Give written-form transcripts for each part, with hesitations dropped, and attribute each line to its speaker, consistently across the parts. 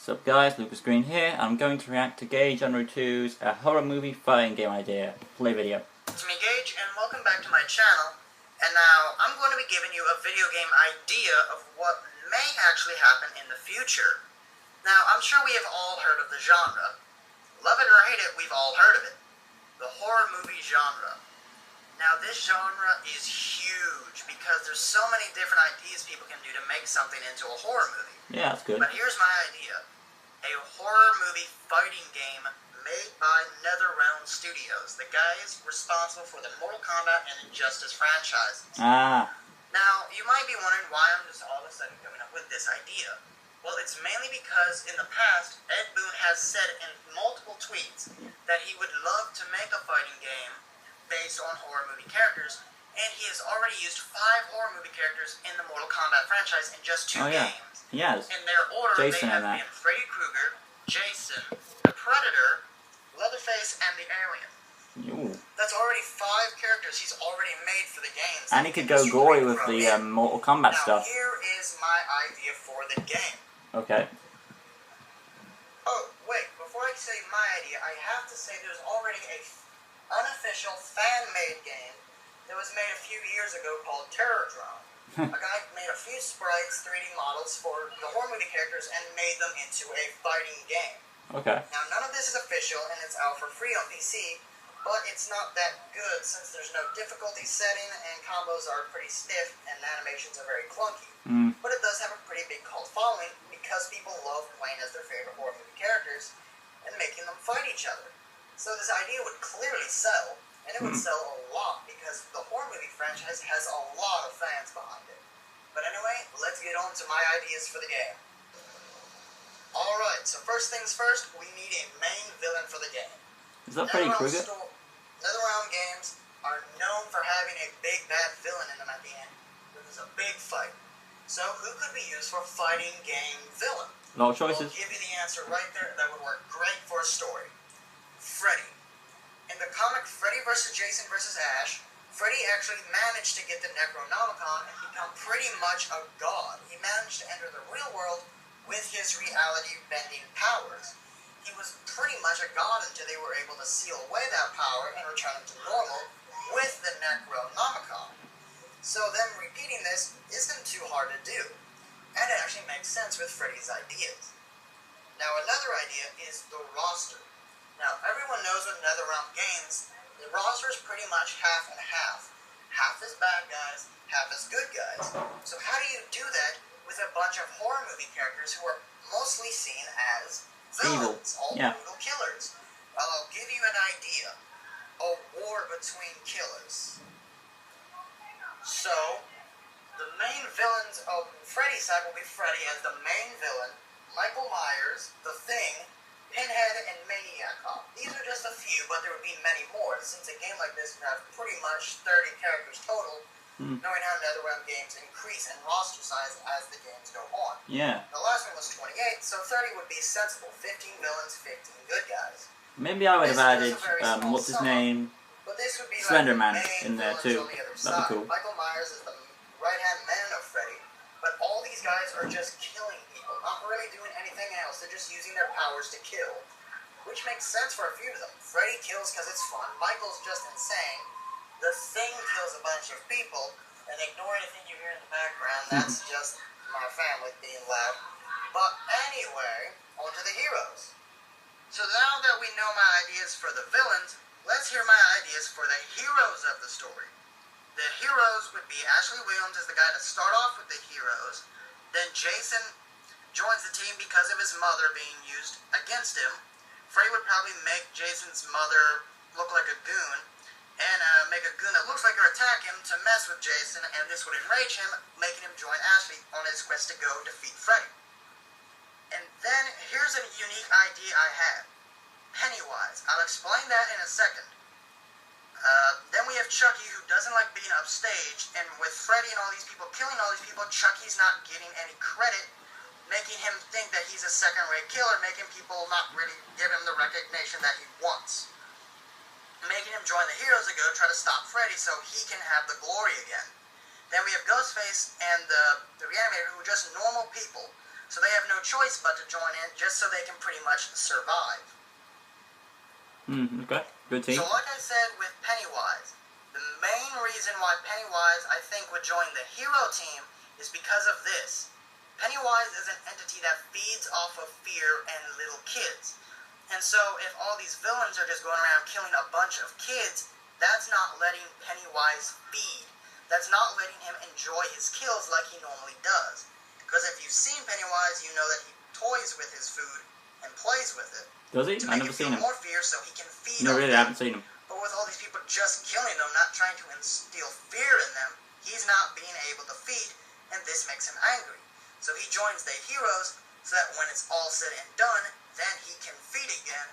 Speaker 1: What's up guys, Lucas Green here, and I'm going to react to Gage Unruh 2's horror movie fighting game idea. Play video.
Speaker 2: It's me, Gage, and welcome back to my channel. And now, I'm going to be giving you a video game idea of what may actually happen in the future. Now, I'm sure we have all heard of the genre. Love it or hate it, we've all heard of it. The horror movie genre. Now, this genre is huge because there's so many different ideas people can do to make something into a horror movie.
Speaker 1: Yeah, that's good.
Speaker 2: But here's my idea. A horror movie fighting game made by NetherRealm Studios, the guys responsible for the Mortal Kombat and Injustice franchises.
Speaker 1: Ah.
Speaker 2: Now, you might be wondering why I'm just all of a sudden coming up with this idea. Well, it's mainly because in the past, Ed Boon has said in multiple tweets that he would love to make a fighting game based on horror movie characters, and he has already used 5 horror movie characters in the Mortal Kombat franchise in just 2 games.
Speaker 1: He has.
Speaker 2: In their order,
Speaker 1: Jason
Speaker 2: they have
Speaker 1: and that.
Speaker 2: been Freddy Krueger, Jason, the Predator, Leatherface, and the Alien.
Speaker 1: Ooh.
Speaker 2: That's already 5 characters he's already made for the games.
Speaker 1: And he could go gory with the Mortal Kombat stuff.
Speaker 2: Now, here is my idea for the game.
Speaker 1: Okay.
Speaker 2: Oh, wait, before I say my idea, I have to say there's already a unofficial fan-made game that was made a few years ago called Terror Drone. A guy made a few sprites, 3D models for the horror movie characters and made them into a fighting game.
Speaker 1: Okay.
Speaker 2: Now, none of this is official and it's out for free on PC, but it's not that good since there's no difficulty setting and combos are pretty stiff and animations are very clunky. But it does have a pretty big cult following because people love playing as their favorite horror movie characters and making them fight each other. So this idea would clearly sell, and it would sell a lot because the horror movie franchise has a lot of fans behind it. But anyway, let's get on to my ideas for the game. Alright, so first things first, we need a main villain for the game.
Speaker 1: Is that Freddy Krueger?
Speaker 2: NetherRealm games are known for having a big bad villain in them at the end. There's a big fight. So who could be used for fighting game villain?
Speaker 1: A lot of choices.
Speaker 2: I'll give you the answer right there that would work great for a story. Freddy. In the comic Freddy vs. Jason vs. Ash, Freddy actually managed to get the Necronomicon and become pretty much a god. He managed to enter the real world with his reality-bending powers. He was pretty much a god until they were able to seal away that power and return him to normal with the Necronomicon. So them repeating this isn't too hard to do, and it actually makes sense with Freddy's ideas. Now another idea is the roster. Now everyone knows with NetherRealm games, the roster is pretty much half and half. Half is bad guys, half is good guys. So how do you do that with a bunch of horror movie characters who are mostly seen as villains, all brutal killers? Well, I'll give you an idea. A war between killers. So, the main villains of Freddy's side will be Freddy as the main villain, Michael Myers, The Thing, Pinhead, and Maniac Cop. These are just a few, but there would be many more, since a game like this would have pretty much 30 characters total, knowing how NetherRealm games increase in roster size as the games go on.
Speaker 1: Yeah.
Speaker 2: The last one was 28, so 30 would be sensible. 15 villains, 15 good guys.
Speaker 1: Maybe I would have added, what's his name?
Speaker 2: But this would be
Speaker 1: Slender
Speaker 2: like
Speaker 1: Man in there too. That'd be cool.
Speaker 2: Michael Myers is the right-hand man of Freddy, but all these guys are just killing people, not really doing anything else. They're just using their powers to kill, which makes sense for a few of them. Freddy kills because it's fun. Michael's just insane. The Thing kills a bunch of people, and ignore anything you hear in the background. That's just my family being loud. But anyway, on to the heroes. So now that we know my ideas for the villains, let's hear my ideas for the heroes of the story. The heroes would be Ashley Williams as the guy to start off with the heroes. Then Jason joins the team because of his mother being used against him. Freddy would probably make Jason's mother look like a goon and make a goon that looks like her attack him to mess with Jason, and this would enrage him, making him join Ashley on his quest to go defeat Freddy. And then here's a unique idea I had. Pennywise. I'll explain that in a second. Then we have Chucky, who doesn't like being upstaged, and with Freddy and all these people killing all these people, Chucky's not getting any credit, making him think that he's a second-rate killer, making people not really give him the recognition that he wants. Making him join the heroes to go try to stop Freddy so he can have the glory again. Then we have Ghostface and the Reanimator, who are just normal people, So they have no choice but to join in just so they can pretty much survive.
Speaker 1: Okay. Good team.
Speaker 2: So like I said with Pennywise, the main reason why Pennywise, I think, would join the hero team is because of this. Pennywise is an entity that feeds off of fear and little kids. And so if all these villains are just going around killing a bunch of kids, that's not letting Pennywise feed. That's not letting him enjoy his kills like he normally does. Because if you've seen Pennywise, you know that he toys with his food and plays with it.
Speaker 1: Does he?
Speaker 2: To
Speaker 1: I've
Speaker 2: make
Speaker 1: never
Speaker 2: it
Speaker 1: seen
Speaker 2: feel
Speaker 1: him.
Speaker 2: more fear so he can feed
Speaker 1: No,
Speaker 2: on
Speaker 1: really, I
Speaker 2: them.
Speaker 1: haven't seen him.
Speaker 2: But with all these people just killing them, not trying to instill fear in them, he's not being able to feed, and this makes him angry. So he joins the heroes so that when it's all said and done, then he can feed again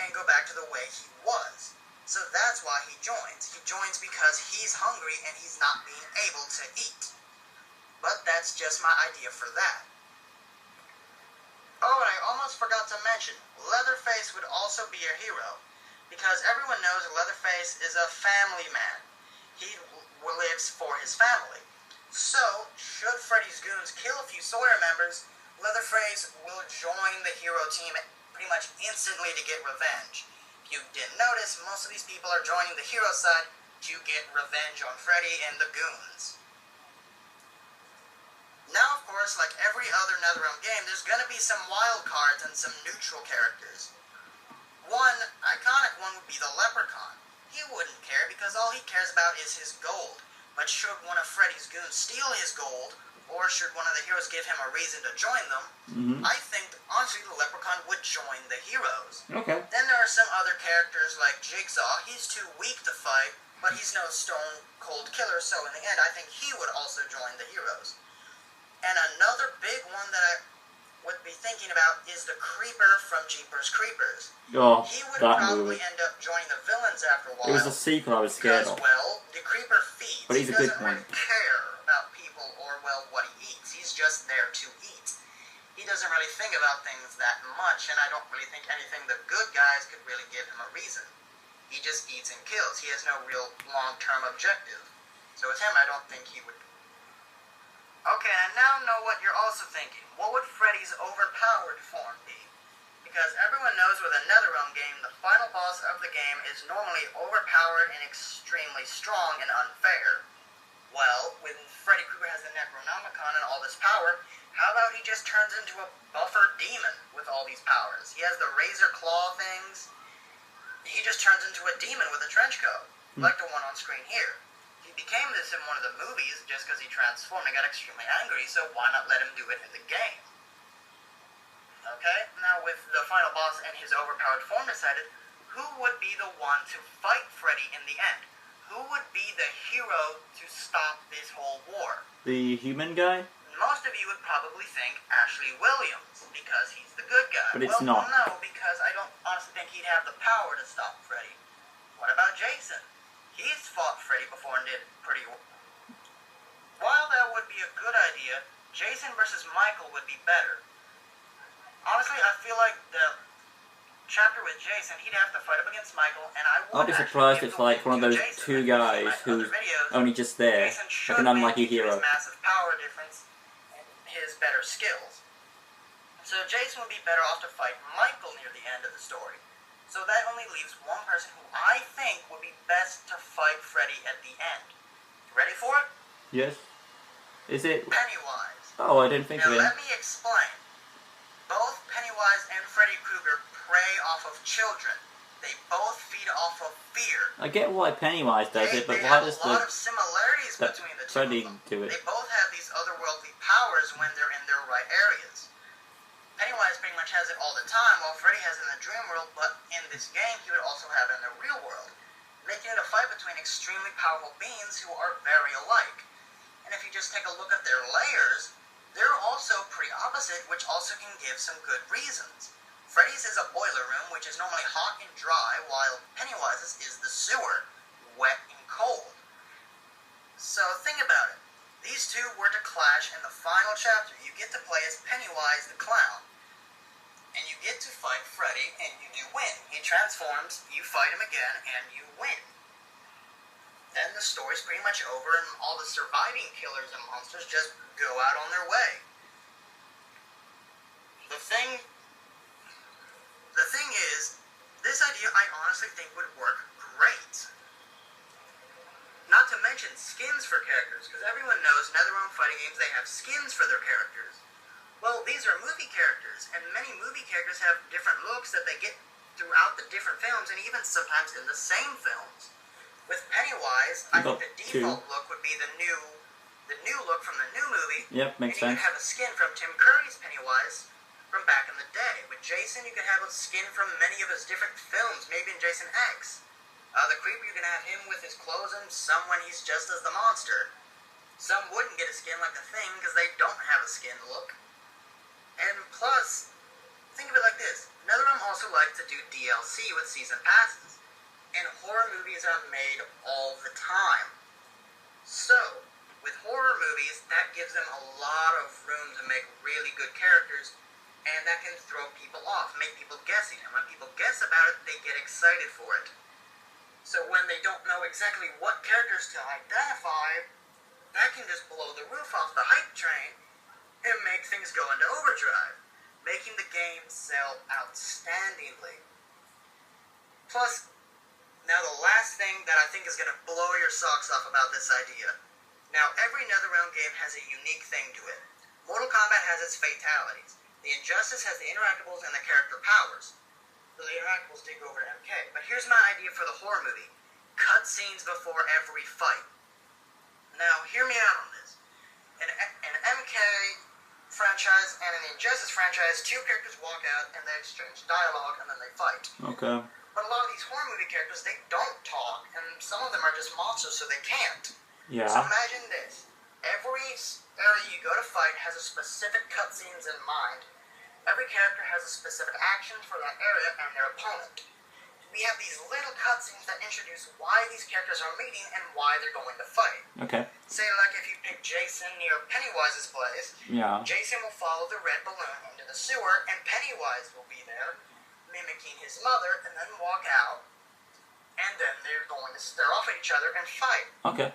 Speaker 2: and go back to the way he was. So that's why he joins. He joins because he's hungry and he's not being able to eat. But that's just my idea for that. Oh, and I almost forgot to mention, Leatherface would also be a hero, because everyone knows Leatherface is a family man. He lives for his family. So, should Freddy's goons kill a few Sawyer members, Leatherface will join the hero team pretty much instantly to get revenge. If you didn't notice, most of these people are joining the hero side to get revenge on Freddy and the goons. Now, of course, like every other NetherRealm game, there's going to be some wild cards and some neutral characters. One iconic one would be the Leprechaun. He wouldn't care because all he cares about is his gold. But should one of Freddy's goons steal his gold, or should one of the heroes give him a reason to join them, I think, honestly, the Leprechaun would join the heroes.
Speaker 1: Okay.
Speaker 2: Then there are some other characters like Jigsaw. He's too weak to fight, but he's no stone-cold killer, so in the end, I think he would also join the heroes. And another big one that I would be thinking about is the Creeper from Jeepers Creepers.
Speaker 1: Oh,
Speaker 2: He would
Speaker 1: that
Speaker 2: probably
Speaker 1: movie.
Speaker 2: end up joining the villains after a while.
Speaker 1: It was a sequel I was scared
Speaker 2: because,
Speaker 1: of.
Speaker 2: well, the Creeper feeds.
Speaker 1: But he's a good
Speaker 2: doesn't
Speaker 1: one.
Speaker 2: really care about people or, well, what he eats. He's just there to eat. He doesn't really think about things that much, and I don't really think anything the good guys could really give him a reason. He just eats and kills. He has no real long-term objective. So with him, I don't think he would. Okay, I now know what you're also thinking. What would Freddy's overpowered form be? Because everyone knows with a NetherRealm game, the final boss of the game is normally overpowered and extremely strong and unfair. Well, when Freddy Krueger has the Necronomicon and all this power, how about he just turns into a buffer demon with all these powers? He has the razor claw things. He just turns into a demon with a trench coat, like the one on screen here. He became this in one of the movies just because he transformed and got extremely angry, so why not let him do it in the game? Okay, now with the final boss and his overpowered form decided, who would be the one to fight Freddy in the end? Who would be the hero to stop this whole war?
Speaker 1: The human guy?
Speaker 2: Most of you would probably think Ashley Williams, because he's the good guy.
Speaker 1: But it's not.
Speaker 2: No, because I don't honestly think he'd have the power to stop Freddy. What about Jason? He's fought Freddy before and did pretty well. While that would be a good idea, Jason versus Michael would be better. Honestly, I feel like the chapter with Jason, he'd have to fight up against Michael, and I would
Speaker 1: I'll be surprised if it's like one of those two guys who's only just there, like an unlucky hero.
Speaker 2: His massive power difference and his better skills. So Jason would be better off to fight Michael near the end of the story. So that only leaves one person who I think would be best to fight Freddy at the end. You ready for it?
Speaker 1: Yes. Is it?
Speaker 2: Pennywise.
Speaker 1: Oh, I didn't think of
Speaker 2: Now
Speaker 1: it.
Speaker 2: let me explain. Both Pennywise and Freddy Krueger prey off of children. They both feed off of fear.
Speaker 1: I get why Pennywise does it, but
Speaker 2: They
Speaker 1: why
Speaker 2: have
Speaker 1: does
Speaker 2: a lot of similarities
Speaker 1: the
Speaker 2: between the two
Speaker 1: Freddy
Speaker 2: of them.
Speaker 1: do it?
Speaker 2: They both have these otherworldly powers when they're in their right areas. Pennywise pretty much has it all the time, while Freddy has it in the dream world, but in this game, he would also have it in the real world, making it a fight between extremely powerful beings who are very alike. And if you just take a look at their layers, they're also pretty opposite, which also can give some good reasons. Freddy's is a boiler room, which is normally hot and dry, while Pennywise's is the sewer, wet and cold. So think about it. These two were to clash in the final chapter. You get to play as Pennywise the Clown. And you get to fight Freddy, and you do win. He transforms, you fight him again, and you win. Then the story's pretty much over, and all the surviving killers and monsters just go out on their way. The thing is, this idea I honestly think would work great. Not to mention skins for characters, because everyone knows NetherRealm fighting games, they have skins for their characters. Well, these are movie characters, and many movie characters have different looks that they get throughout the different films, and even sometimes in the same films. With Pennywise, I think the default look would be the new look from the new movie.
Speaker 1: Yep, makes sense.
Speaker 2: And you could have a skin from Tim Curry's Pennywise from back in the day. With Jason, you could have a skin from many of his different films, maybe in Jason X. The Creeper, you can have him with his clothes and some when he's just as the monster. Some wouldn't get a skin like the Thing because they don't have a skin look. And plus, think of it like this. NetherRealm also likes to do DLC with season passes. And horror movies are made all the time. So, with horror movies, that gives them a lot of room to make really good characters, and that can throw people off, make people guessing. And when people guess about it, they get excited for it. So when they don't know exactly what characters to identify, that can just blow the roof off the hype train and make things go into overdrive, making the game sell outstandingly. Plus, now the last thing that I think is going to blow your socks off about this idea. Now, every NetherRealm game has a unique thing to it. Mortal Kombat has its fatalities. The Injustice has the interactables and the character powers. So the interactables take over to MK. But here's my idea for the horror movie. Cutscenes before every fight. Now, hear me out on this. In an MK franchise and in the Injustice franchise, two characters walk out and they exchange dialogue and then they fight.
Speaker 1: Okay.
Speaker 2: But a lot of these horror movie characters, they don't talk, and some of them are just monsters, so they can't.
Speaker 1: Yeah.
Speaker 2: So imagine this. Every area you go to fight has a specific cutscenes in mind. Every character has a specific action for that area and their opponent. We have these little cutscenes that introduce why these characters are meeting and why they're going to fight.
Speaker 1: Okay.
Speaker 2: Say, like, if you pick Jason near Pennywise's place,
Speaker 1: Yeah.
Speaker 2: Jason will follow the red balloon into the sewer, and Pennywise will be there, mimicking his mother, and then walk out, and then they're going to stare off at each other and fight.
Speaker 1: Okay.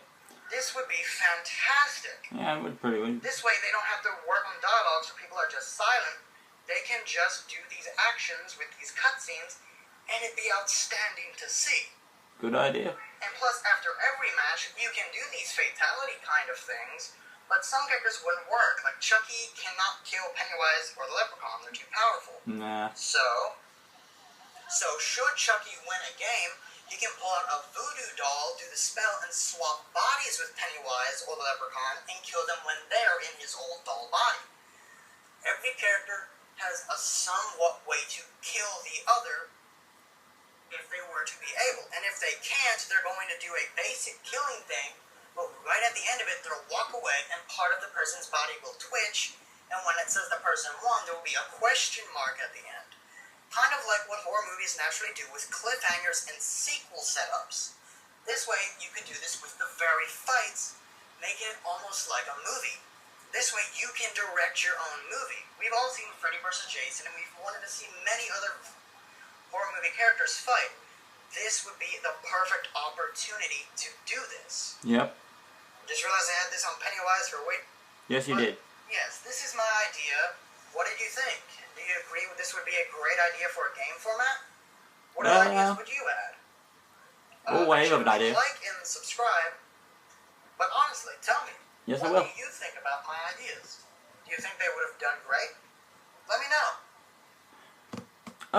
Speaker 2: This would be fantastic.
Speaker 1: Yeah, it would pretty good.
Speaker 2: This way they don't have to work on dialogue so people are just silent. They can just do these actions with these cutscenes, and it'd be outstanding to see.
Speaker 1: Good idea.
Speaker 2: And plus, after every match, you can do these fatality kind of things, but some characters wouldn't work. Like Chucky cannot kill Pennywise or the Leprechaun, they're too powerful.
Speaker 1: Nah.
Speaker 2: So should Chucky win a game, he can pull out a voodoo doll, do the spell, and swap bodies with Pennywise or the Leprechaun and kill them when they're in his old doll body. Every character has a somewhat way to kill the other if they were to be able. And if they can't, they're going to do a basic killing thing, but right at the end of it, they'll walk away and part of the person's body will twitch, and when it says the person won, there will be a question mark at the end. Kind of like what horror movies naturally do with cliffhangers and sequel setups. This way, you can do this with the very fights, making it almost like a movie. This way, you can direct your own movie. We've all seen Freddy vs. Jason, and we've wanted to see many other horror movie characters fight. This would be the perfect opportunity to do this.
Speaker 1: Yep.
Speaker 2: Just realized I had this on Pennywise for wait.
Speaker 1: Yes, you did.
Speaker 2: Yes, this is my idea. What did you think? Do you agree this would be a great idea for a game format? What other ideas would you add?
Speaker 1: Wave of an idea.
Speaker 2: Like and subscribe. But honestly, tell me.
Speaker 1: Yes, I
Speaker 2: what
Speaker 1: will.
Speaker 2: do you think about my ideas? Do you think they would have done great? Let me know.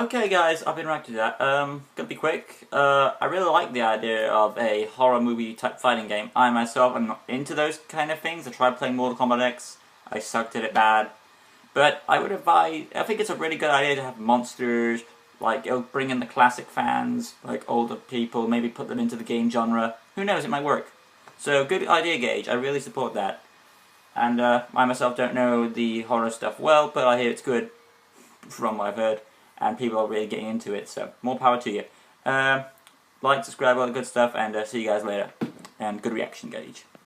Speaker 1: Okay guys, I've been reacting to that. Gonna be quick. I really like the idea of a horror movie type fighting game. I myself am not into those kind of things. I tried playing Mortal Kombat X. I sucked at it bad. But I would advise, I think it's a really good idea to have monsters, like it'll bring in the classic fans, like older people, maybe put them into the game genre. Who knows, it might work. So good idea, Gage. I really support that. And I myself don't know the horror stuff well, but I hear it's good from what I've heard. And people are really getting into it, so more power to you. Like, subscribe, all the good stuff, and see you guys later. And good reaction, Gage.